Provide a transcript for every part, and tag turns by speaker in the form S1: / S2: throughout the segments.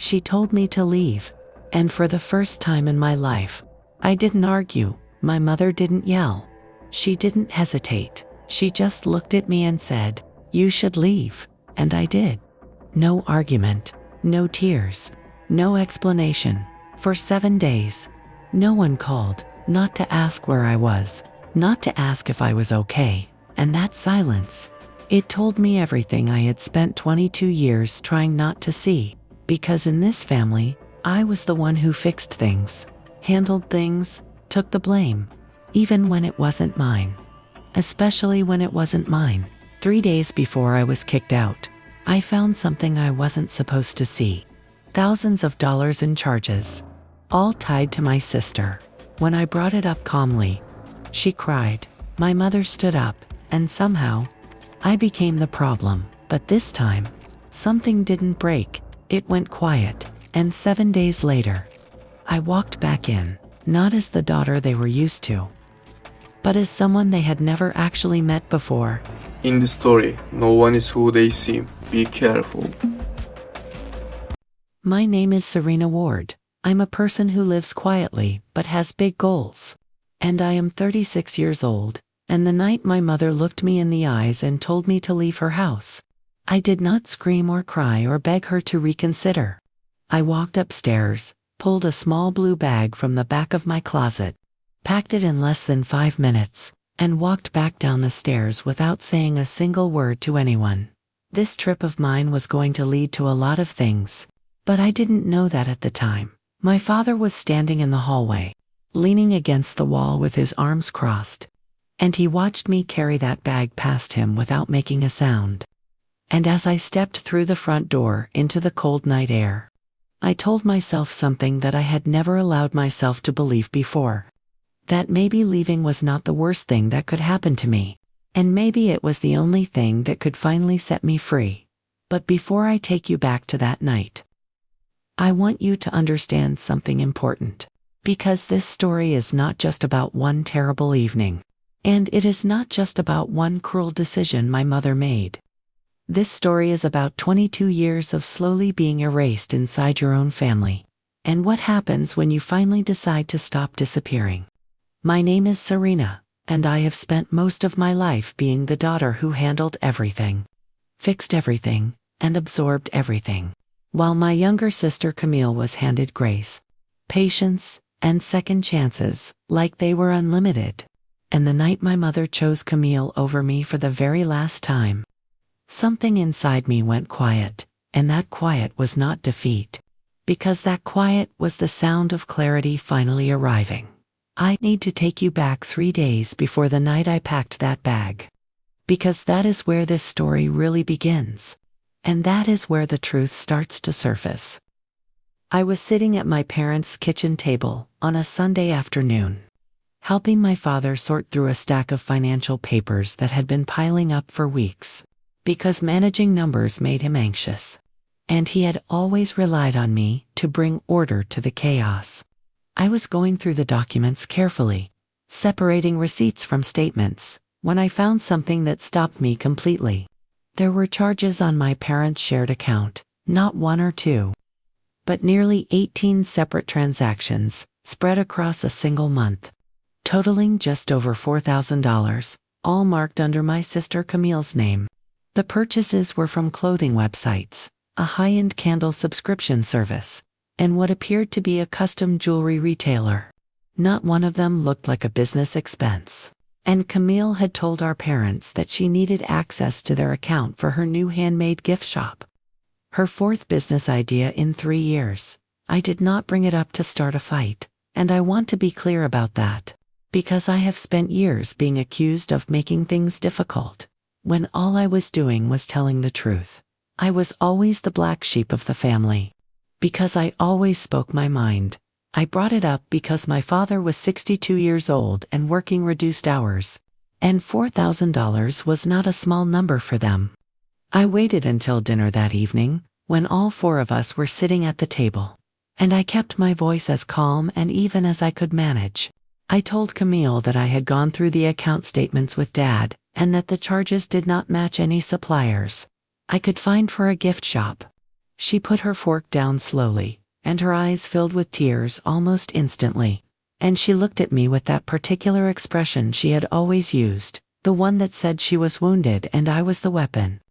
S1: She told me to leave. And for the first time in my life, I didn't argue. My mother didn't yell. She didn't hesitate. She just looked at me and said, "You should leave." And I did. No argument, no tears, no explanation. For 7 days, no one called, not to ask where I was, not to ask if I was okay. And that silence, it told me everything I had spent 22 years trying not to see. Because in this family, I was the one who fixed things, handled things, took the blame, even when it wasn't mine. Especially when it wasn't mine. 3 days before I was kicked out, I found something I wasn't supposed to see. Thousands of dollars in charges, all tied to my sister. When I brought it up calmly, she cried. My mother stood up, and somehow, I became the problem. But this time, something didn't break. It went quiet, and 7 days later, I walked back in, not as the daughter they were used to, but as someone they had never actually met before.
S2: In the story, no one is who they seem. Be careful.
S1: My name is Serena Ward. I'm a person who lives quietly but has big goals. And I am 36 years old, and the night my mother looked me in the eyes and told me to leave her house, I did not scream or cry or beg her to reconsider. I walked upstairs, pulled a small blue bag from the back of my closet, packed it in less than 5 minutes, and walked back down the stairs without saying a single word to anyone. This trip of mine was going to lead to a lot of things, but I didn't know that at the time. My father was standing in the hallway, leaning against the wall with his arms crossed, and he watched me carry that bag past him without making a sound. And as I stepped through the front door into the cold night air, I told myself something that I had never allowed myself to believe before. That maybe leaving was not the worst thing that could happen to me, and maybe it was the only thing that could finally set me free. But before I take you back to that night, I want you to understand something important. Because this story is not just about one terrible evening, and it is not just about one cruel decision my mother made. This story is about 22 years of slowly being erased inside your own family, and what happens when you finally decide to stop disappearing. My name is Serena, and I have spent most of my life being the daughter who handled everything, fixed everything, and absorbed everything, while my younger sister Camille was handed grace, patience, and second chances, like they were unlimited. And the night my mother chose Camille over me for the very last time, something inside me went quiet, and that quiet was not defeat. Because that quiet was the sound of clarity finally arriving. I need to take you back 3 days before the night I packed that bag. Because that is where this story really begins. And that is where the truth starts to surface. I was sitting at my parents' kitchen table on a Sunday afternoon, helping my father sort through a stack of financial papers that had been piling up for weeks, because managing numbers made him anxious. And he had always relied on me to bring order to the chaos. I was going through the documents carefully, separating receipts from statements, when I found something that stopped me completely. There were charges on my parents' shared account, not 1 or 2, but nearly 18 separate transactions, spread across a single month, totaling just over $4,000, all marked under my sister Camille's name. The purchases were from clothing websites, a high-end candle subscription service, and what appeared to be a custom jewelry retailer. Not one of them looked like a business expense. And Camille had told our parents that she needed access to their account for her new handmade gift shop. Her 4th business idea in 3 years. I did not bring it up to start a fight, and I want to be clear about that. Because I have spent years being accused of making things difficult, when all I was doing was telling the truth. I was always the black sheep of the family. Because I always spoke my mind. I brought it up because my father was 62 years old and working reduced hours, and $4,000 was not a small number for them. I waited until dinner that evening, when all 4 of us were sitting at the table, and I kept my voice as calm and even as I could manage. I told Camille that I had gone through the account statements with Dad, and that the charges did not match any suppliers I could find for a gift shop. She put her fork down slowly, and her eyes filled with tears almost instantly. And she looked at me with that particular expression she had always used, the one that said she was wounded and I was the weapon.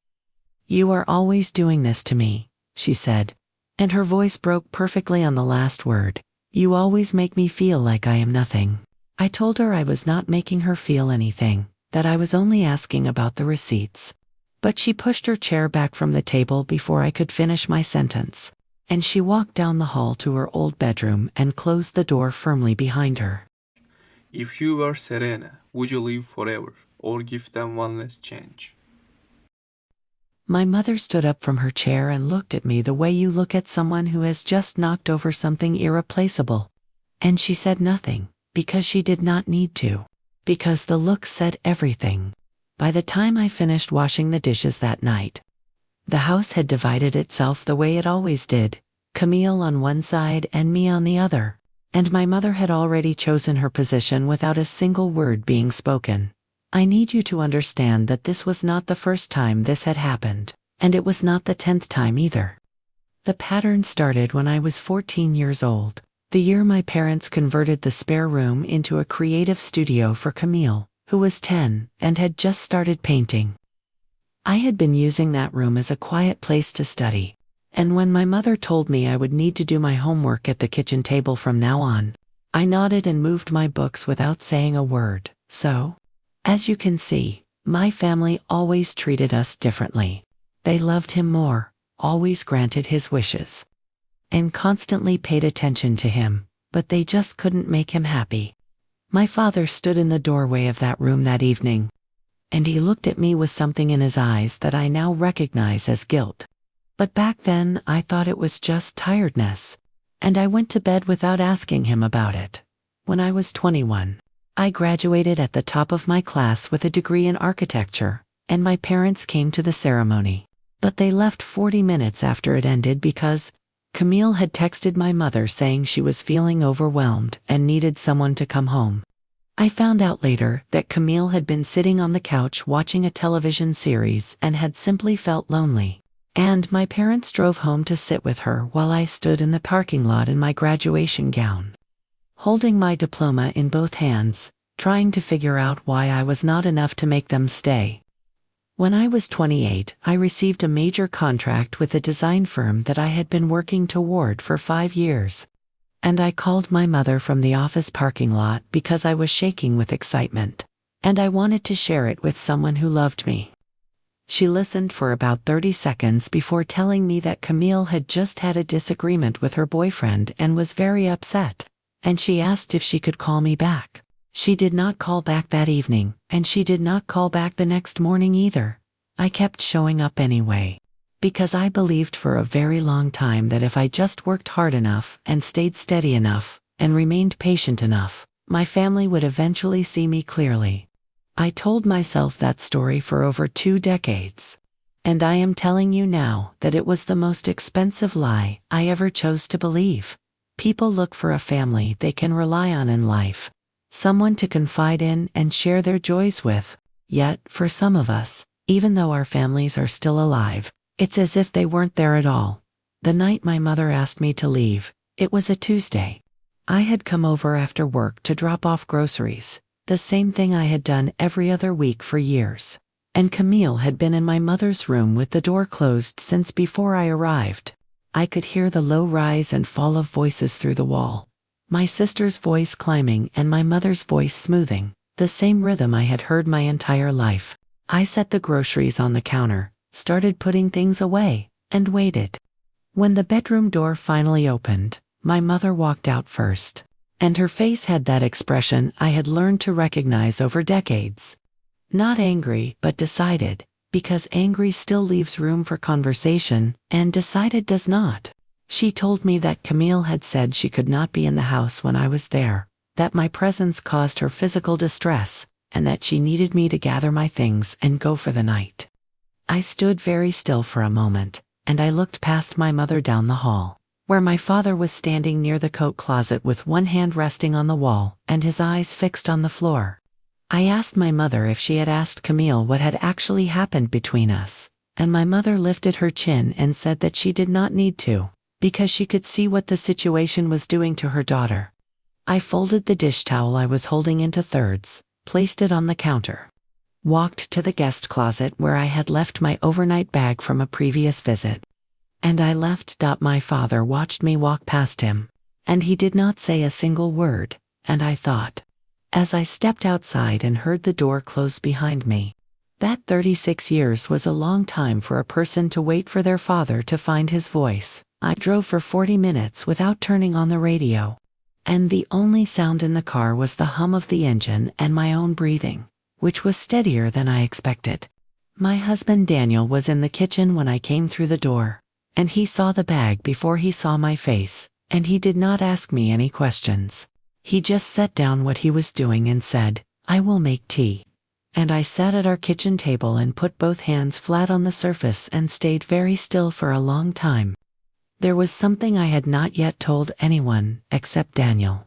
S1: "You are always doing this to me," she said, and her voice broke perfectly on the last word. "You always make me feel like I am nothing." I told her I was not making her feel anything, that I was only asking about the receipts. But she pushed her chair back from the table before I could finish my sentence, and she walked down the hall to her old bedroom and closed the door firmly behind her.
S2: If you were Serena, would you live forever or give them one last chance?
S1: My mother stood up from her chair and looked at me the way you look at someone who has just knocked over something irreplaceable. And she said nothing, because she did not need to, because the look said everything. By the time I finished washing the dishes that night, the house had divided itself the way it always did, Camille on one side and me on the other, and my mother had already chosen her position without a single word being spoken. I need you to understand that this was not the first time this had happened, and it was not the 10th time either. The pattern started when I was 14 years old, the year my parents converted the spare room into a creative studio for Camille, who was 10 and had just started painting. I had been using that room as a quiet place to study, and when my mother told me I would need to do my homework at the kitchen table from now on, I nodded and moved my books without saying a word. So, as you can see, my family always treated us differently. They loved him more, always granted his wishes, and constantly paid attention to him, but they just couldn't make him happy. My father stood in the doorway of that room that evening, and he looked at me with something in his eyes that I now recognize as guilt. But back then I thought it was just tiredness, and I went to bed without asking him about it. When I was 21, I graduated at the top of my class with a degree in architecture, and my parents came to the ceremony. But they left 40 minutes after it ended because Camille had texted my mother saying she was feeling overwhelmed and needed someone to come home. I found out later that Camille had been sitting on the couch watching a television series and had simply felt lonely, and my parents drove home to sit with her while I stood in the parking lot in my graduation gown, holding my diploma in both hands, trying to figure out why I was not enough to make them stay. When I was 28, I received a major contract with a design firm that I had been working toward for 5 years. And I called my mother from the office parking lot because I was shaking with excitement, and I wanted to share it with someone who loved me. She listened for about 30 seconds before telling me that Camille had just had a disagreement with her boyfriend and was very upset, and she asked if she could call me back. She did not call back that evening, and she did not call back the next morning either. I kept showing up anyway, because I believed for a very long time that if I just worked hard enough and stayed steady enough and remained patient enough, my family would eventually see me clearly. I told myself that story for over 2 decades, and I am telling you now that it was the most expensive lie I ever chose to believe. People look for a family they can rely on in life, someone to confide in and share their joys with. Yet, for some of us, even though our families are still alive, it's as if they weren't there at all. The night my mother asked me to leave, it was a Tuesday. I had come over after work to drop off groceries, the same thing I had done every other week for years. And Camille had been in my mother's room with the door closed since before I arrived. I could hear the low rise and fall of voices through the wall, my sister's voice climbing and my mother's voice smoothing, the same rhythm I had heard my entire life. I set the groceries on the counter, started putting things away, and waited. When the bedroom door finally opened, my mother walked out first, and her face had that expression I had learned to recognize over decades. Not angry, but decided, because angry still leaves room for conversation, and decided does not. She told me that Camille had said she could not be in the house when I was there, that my presence caused her physical distress, and that she needed me to gather my things and go for the night. I stood very still for a moment, and I looked past my mother down the hall, where my father was standing near the coat closet with one hand resting on the wall and his eyes fixed on the floor. I asked my mother if she had asked Camille what had actually happened between us, and my mother lifted her chin and said that she did not need to, because she could see what the situation was doing to her daughter. I folded the dish towel I was holding into thirds, placed it on the counter, walked to the guest closet where I had left my overnight bag from a previous visit, and I left. My father watched me walk past him, and he did not say a single word, and I thought, as I stepped outside and heard the door close behind me, that 36 years was a long time for a person to wait for their father to find his voice. I drove for 40 minutes without turning on the radio, and the only sound in the car was the hum of the engine and my own breathing, which was steadier than I expected. My husband Daniel was in the kitchen when I came through the door, and he saw the bag before he saw my face, and he did not ask me any questions. He just set down what he was doing and said, "I will make tea." And I sat at our kitchen table and put both hands flat on the surface and stayed very still for a long time. There was something I had not yet told anyone except Daniel.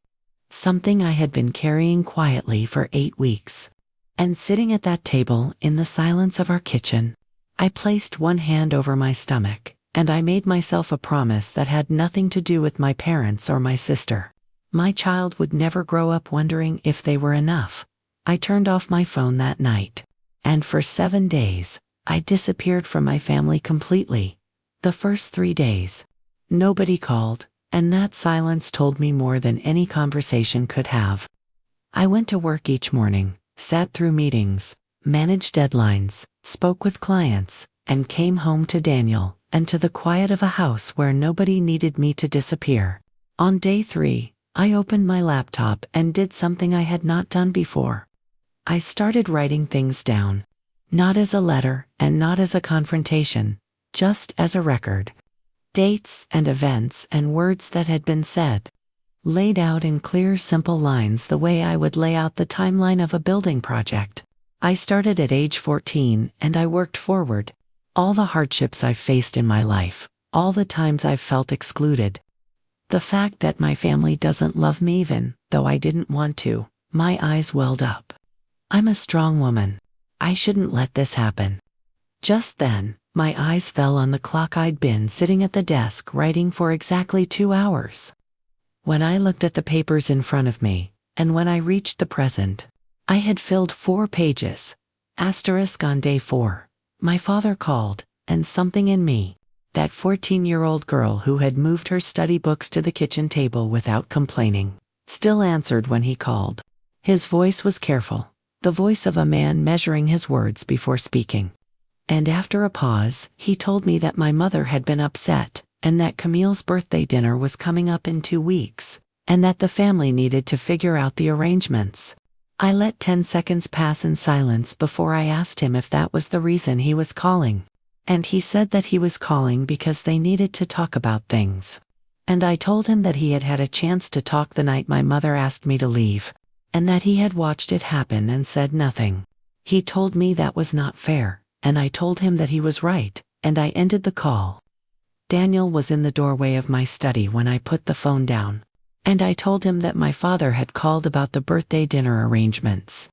S1: Something I had been carrying quietly for 8 weeks. And sitting at that table in the silence of our kitchen, I placed one hand over my stomach, and I made myself a promise that had nothing to do with my parents or my sister. My child would never grow up wondering if they were enough. I turned off my phone that night, and for 7 days, I disappeared from my family completely. The first 3 days, nobody called, and that silence told me more than any conversation could have. I went to work each morning, sat through meetings, managed deadlines, spoke with clients, and came home to Daniel and to the quiet of a house where nobody needed me to disappear. On day 3, I opened my laptop and did something I had not done before. I started writing things down, not as a letter and not as a confrontation, just as a record. Dates and events and words that had been said, laid out in clear, simple lines the way I would lay out the timeline of a building project. I started at age 14 and I worked forward. All the hardships I've faced in my life, all the times I've felt excluded. The fact that my family doesn't love me even though I didn't want to, my eyes welled up. I'm a strong woman. I shouldn't let this happen. Just then, my eyes fell on the clock. I'd been sitting at the desk writing for exactly 2 hours. When I looked at the papers in front of me, and when I reached the present, I had filled 4 pages. Asterisk on day 4, my father called, and something in me, that 14-year-old girl who had moved her study books to the kitchen table without complaining, still answered when he called. His voice was careful, the voice of a man measuring his words before speaking. And after a pause, he told me that my mother had been upset, and that Camille's birthday dinner was coming up in 2 weeks, and that the family needed to figure out the arrangements. I let 10 seconds pass in silence before I asked him if that was the reason he was calling. And he said that he was calling because they needed to talk about things. And I told him that he had had a chance to talk the night my mother asked me to leave, and that he had watched it happen and said nothing. He told me that was not fair, and I told him that he was right, and I ended the call. Daniel was in the doorway of my study when I put the phone down, and I told him that my father had called about the birthday dinner arrangements.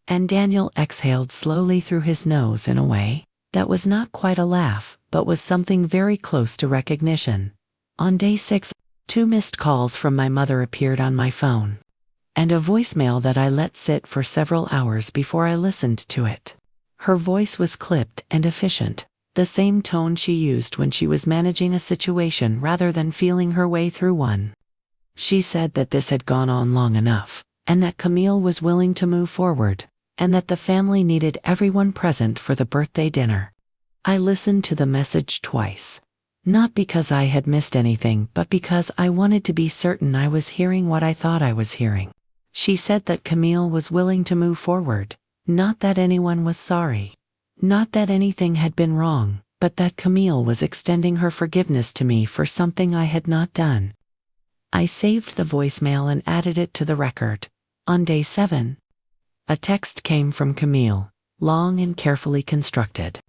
S1: And Daniel exhaled slowly through his nose in a way that was not quite a laugh, but was something very close to recognition. On day 6, 2 missed calls from my mother appeared on my phone, and a voicemail that I let sit for several hours before I listened to it. Her voice was clipped and efficient, the same tone she used when she was managing a situation rather than feeling her way through one. She said that this had gone on long enough, and that Camille was willing to move forward, and that the family needed everyone present for the birthday dinner. I listened to the message twice, not because I had missed anything but because I wanted to be certain I was hearing what I thought I was hearing. She said that Camille was willing to move forward, not that anyone was sorry, not that anything had been wrong, but that Camille was extending her forgiveness to me for something I had not done. I saved the voicemail and added it to the record. On day 7, a text came from Camille, long and carefully constructed,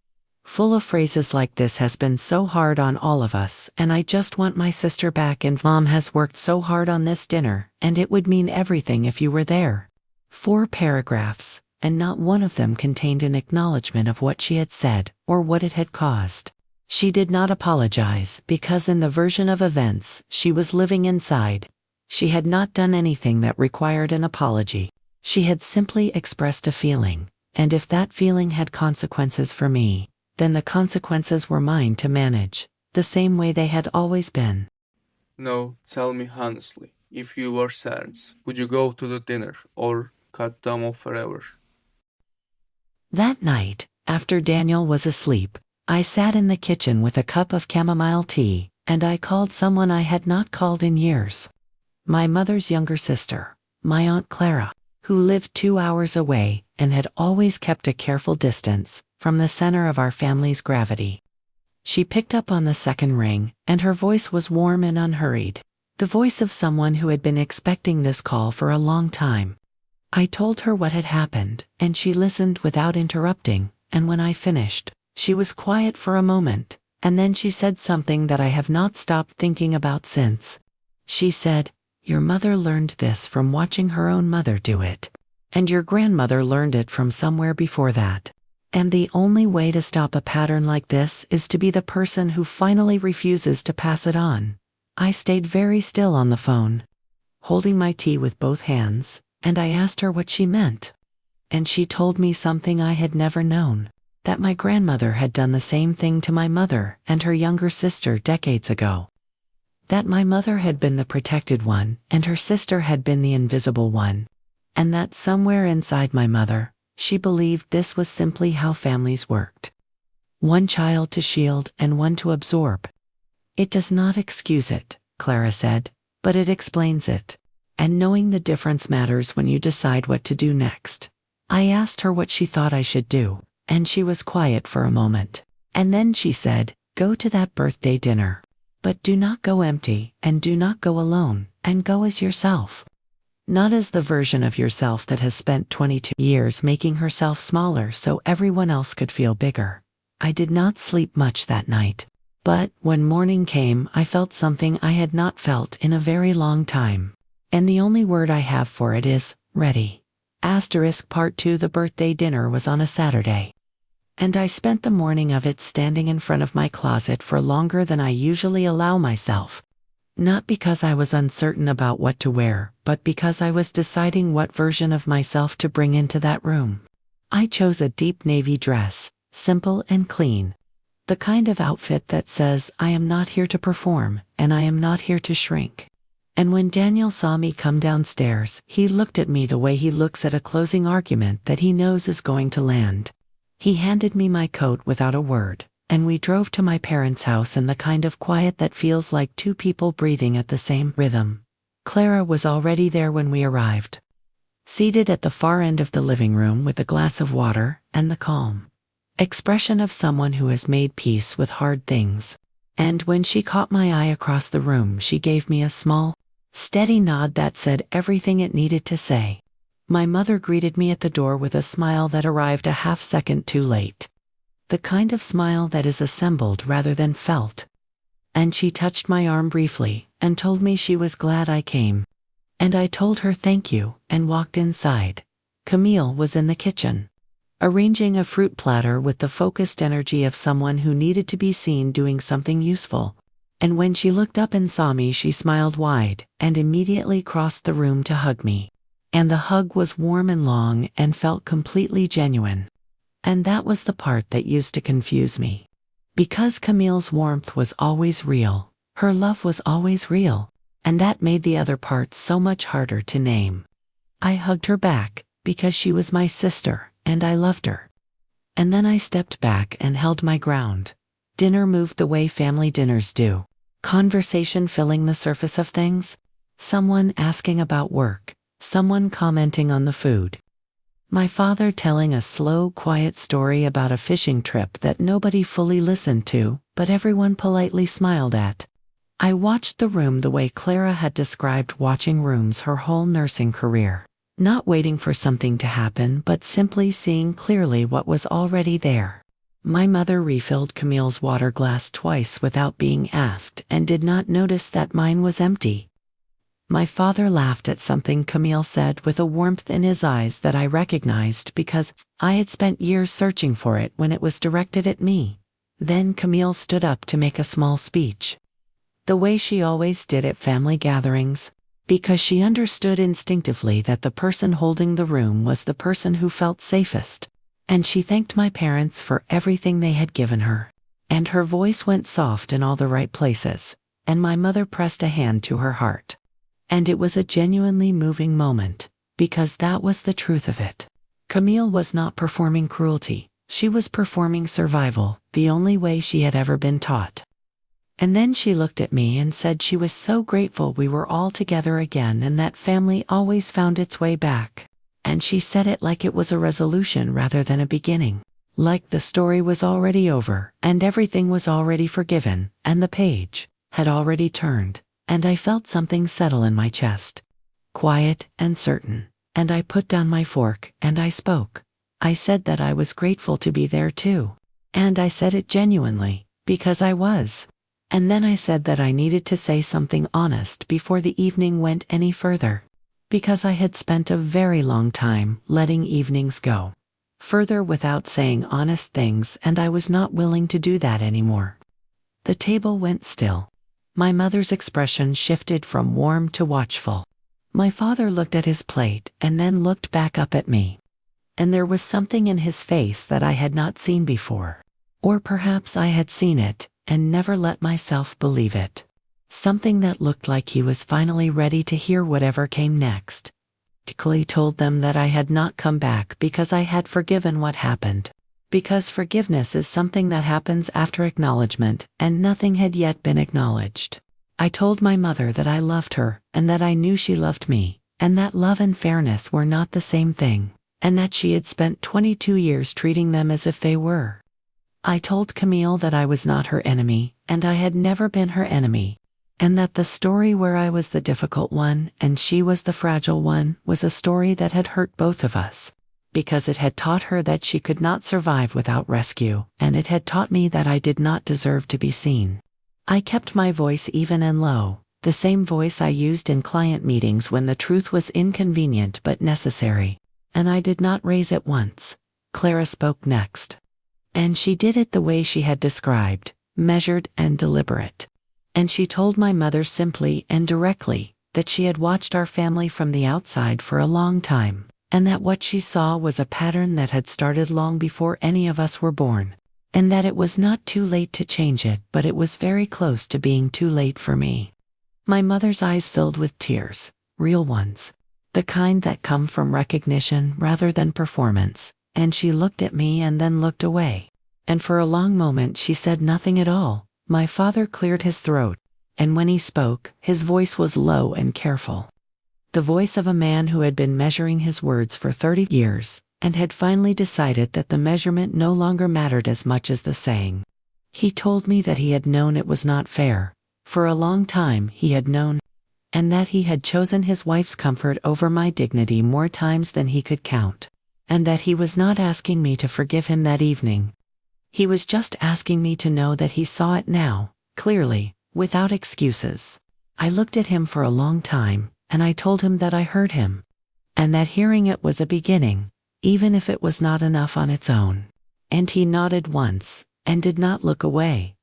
S1: full of phrases like "This has been so hard on all of us, and I just want my sister back, and Mom has worked so hard on this dinner, and it would mean everything if you were there." 4 paragraphs, and not one of them contained an acknowledgement of what she had said or what it had caused. She did not apologize because in the version of events she was living inside, she had not done anything that required an apology. She had simply expressed a feeling, and if that feeling had consequences for me, then the consequences were mine to manage, the same way they had always been.
S2: Now, tell me honestly, if you were Serena, would you go to the dinner or cut them off forever?
S1: That night, after Daniel was asleep, I sat in the kitchen with a cup of chamomile tea, and I called someone I had not called in years. My mother's younger sister, my Aunt Clara, who lived 2 hours away and had always kept a careful distance from the center of our family's gravity. She picked up on the second ring, and her voice was warm and unhurried, the voice of someone who had been expecting this call for a long time. I told her what had happened, and she listened without interrupting, and when I finished, she was quiet for a moment, and then she said something that I have not stopped thinking about since. She said, "Your mother learned this from watching her own mother do it. And your grandmother learned it from somewhere before that. And the only way to stop a pattern like this is to be the person who finally refuses to pass it on." I stayed very still on the phone, holding my tea with both hands, and I asked her what she meant. And she told me something I had never known, that my grandmother had done the same thing to my mother and her younger sister decades ago. That my mother had been the protected one and her sister had been the invisible one. And that somewhere inside my mother, she believed this was simply how families worked. One child to shield and one to absorb. It does not excuse it, Clara said, but it explains it. And knowing the difference matters when you decide what to do next. I asked her what she thought I should do, and she was quiet for a moment. And then she said, "Go to that birthday dinner. But do not go empty, and do not go alone, and go as yourself. Not as the version of yourself that has spent 22 years making herself smaller so everyone else could feel bigger." I did not sleep much that night. But when morning came, I felt something I had not felt in a very long time. And the only word I have for it is, ready. Part 2. The birthday dinner was on a Saturday. And I spent the morning of it standing in front of my closet for longer than I usually allow myself. Not because I was uncertain about what to wear, but because I was deciding what version of myself to bring into that room. I chose a deep navy dress, simple and clean. The kind of outfit that says, I am not here to perform, and I am not here to shrink. And when Daniel saw me come downstairs, he looked at me the way he looks at a closing argument that he knows is going to land. He handed me my coat without a word, and we drove to my parents' house in the kind of quiet that feels like two people breathing at the same rhythm. Clara was already there when we arrived, seated at the far end of the living room with a glass of water and the calm expression of someone who has made peace with hard things. And when she caught my eye across the room, she gave me a small, steady nod that said everything it needed to say. My mother greeted me at the door with a smile that arrived a half-second too late. The kind of smile that is assembled rather than felt. And she touched my arm briefly and told me she was glad I came. And I told her thank you and walked inside. Camille was in the kitchen, arranging a fruit platter with the focused energy of someone who needed to be seen doing something useful. And when she looked up and saw me, she smiled wide and immediately crossed the room to hug me. And the hug was warm and long and felt completely genuine. And that was the part that used to confuse me. Because Camille's warmth was always real, her love was always real, and that made the other parts so much harder to name. I hugged her back, because she was my sister, and I loved her. And then I stepped back and held my ground. Dinner moved the way family dinners do. Conversation filling the surface of things. Someone asking about work. Someone commenting on the food. My father telling a slow, quiet story about a fishing trip that nobody fully listened to, but everyone politely smiled at. I watched the room the way Clara had described watching rooms her whole nursing career. Not waiting for something to happen, but simply seeing clearly what was already there. My mother refilled Camille's water glass twice without being asked and did not notice that mine was empty. My father laughed at something Camille said with a warmth in his eyes that I recognized because I had spent years searching for it when it was directed at me. Then Camille stood up to make a small speech. The way she always did at family gatherings, because she understood instinctively that the person holding the room was the person who felt safest. And she thanked my parents for everything they had given her. And her voice went soft in all the right places, and my mother pressed a hand to her heart. And it was a genuinely moving moment, because that was the truth of it. Camille was not performing cruelty, she was performing survival, the only way she had ever been taught. And then she looked at me and said she was so grateful we were all together again and that family always found its way back. And she said it like it was a resolution rather than a beginning. Like the story was already over, and everything was already forgiven, and the page had already turned, and I felt something settle in my chest. Quiet and certain, and I put down my fork, and I spoke. I said that I was grateful to be there too. And I said it genuinely, because I was. And then I said that I needed to say something honest before the evening went any further. Because I had spent a very long time letting evenings go further without saying honest things, and I was not willing to do that anymore. The table went still. My mother's expression shifted from warm to watchful. My father looked at his plate and then looked back up at me. And there was something in his face that I had not seen before. Or perhaps I had seen it and never let myself believe it. Something that looked like he was finally ready to hear whatever came next. He told them that I had not come back because I had forgiven what happened. Because forgiveness is something that happens after acknowledgement, and nothing had yet been acknowledged. I told my mother that I loved her, and that I knew she loved me, and that love and fairness were not the same thing, and that she had spent 22 years treating them as if they were. I told Camille that I was not her enemy, and I had never been her enemy. And that the story where I was the difficult one and she was the fragile one was a story that had hurt both of us. Because it had taught her that she could not survive without rescue, and it had taught me that I did not deserve to be seen. I kept my voice even and low, the same voice I used in client meetings when the truth was inconvenient but necessary. And I did not raise it once. Clara spoke next. And she did it the way she had described, measured and deliberate. And she told my mother simply and directly that she had watched our family from the outside for a long time, and that what she saw was a pattern that had started long before any of us were born, and that it was not too late to change it, but it was very close to being too late for me. My mother's eyes filled with tears, real ones, the kind that come from recognition rather than performance, and she looked at me and then looked away. And for a long moment she said nothing at all. My father cleared his throat, and when he spoke, his voice was low and careful. The voice of a man who had been measuring his words for 30 years, and had finally decided that the measurement no longer mattered as much as the saying. He told me that he had known it was not fair. For a long time he had known, and that he had chosen his wife's comfort over my dignity more times than he could count, and that he was not asking me to forgive him that evening. He was just asking me to know that he saw it now, clearly, without excuses. I looked at him for a long time, and I told him that I heard him. And that hearing it was a beginning, even if it was not enough on its own. And he nodded once, and did not look away.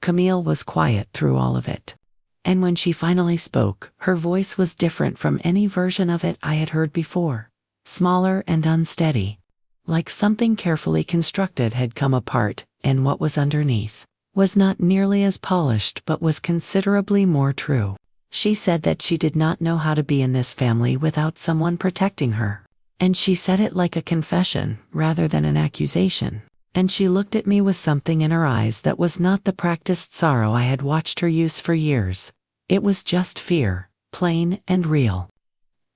S1: Camille was quiet through all of it. And when she finally spoke, her voice was different from any version of it I had heard before. Smaller and unsteady. Like something carefully constructed had come apart, and what was underneath was not nearly as polished but was considerably more true. She said that she did not know how to be in this family without someone protecting her. And she said it like a confession rather than an accusation. And she looked at me with something in her eyes that was not the practiced sorrow I had watched her use for years. It was just fear, plain and real.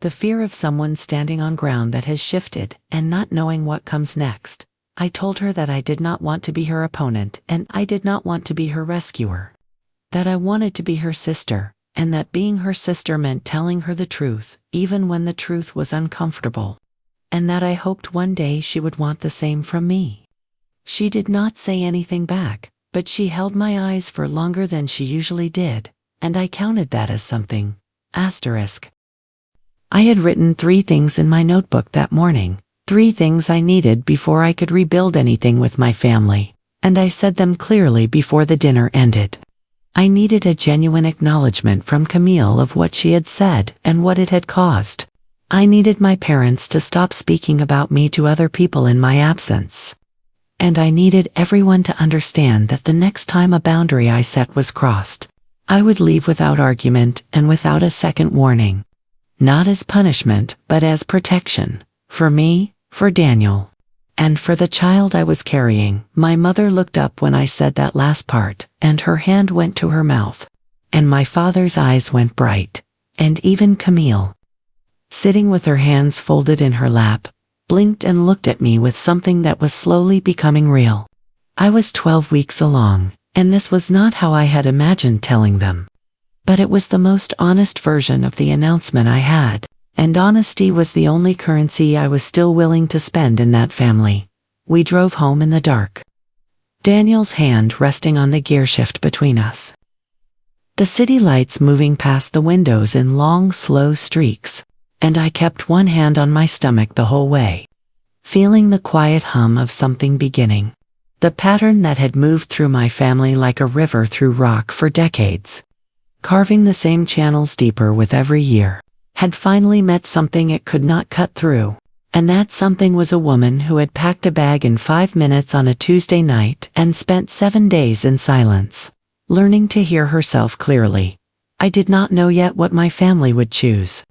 S1: The fear of someone standing on ground that has shifted and not knowing what comes next. I told her that I did not want to be her opponent and I did not want to be her rescuer. That I wanted to be her sister, and that being her sister meant telling her the truth, even when the truth was uncomfortable. And that I hoped one day she would want the same from me. She did not say anything back, but she held my eyes for longer than she usually did, and I counted that as something. Asterisk. I had written 3 things in my notebook that morning, 3 things I needed before I could rebuild anything with my family, and I said them clearly before the dinner ended. I needed a genuine acknowledgement from Camille of what she had said and what it had caused. I needed my parents to stop speaking about me to other people in my absence. And I needed everyone to understand that the next time a boundary I set was crossed, I would leave without argument and without a second warning. Not as punishment, but as protection. For me, for Daniel, and for the child I was carrying. My mother looked up when I said that last part, and her hand went to her mouth. And my father's eyes went bright. And even Camille, sitting with her hands folded in her lap, blinked and looked at me with something that was slowly becoming real. I was 12 weeks along, and this was not how I had imagined telling them. But it was the most honest version of the announcement I had, and honesty was the only currency I was still willing to spend in that family. We drove home in the dark, Daniel's hand resting on the gear shift between us. The city lights moving past the windows in long, slow streaks, and I kept one hand on my stomach the whole way, feeling the quiet hum of something beginning. The pattern that had moved through my family like a river through rock for decades, carving the same channels deeper with every year, had finally met something it could not cut through. And that something was a woman who had packed a bag in 5 minutes on a Tuesday night and spent 7 days in silence, learning to hear herself clearly. I did not know yet what my family would choose.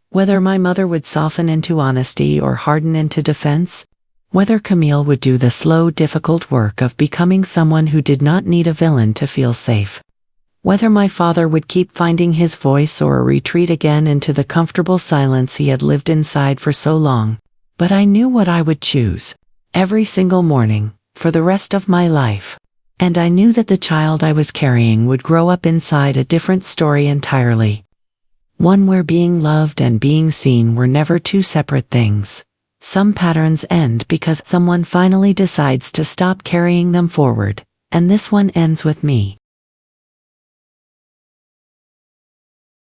S1: Whether my mother would soften into honesty or harden into defense. Whether Camille would do the slow, difficult work of becoming someone who did not need a villain to feel safe. Whether my father would keep finding his voice or retreat again into the comfortable silence he had lived inside for so long. But I knew what I would choose, every single morning, for the rest of my life. And I knew that the child I was carrying would grow up inside a different story entirely. One where being loved and being seen were never 2 separate things. Some patterns end because someone finally decides to stop carrying them forward, and this one ends with me.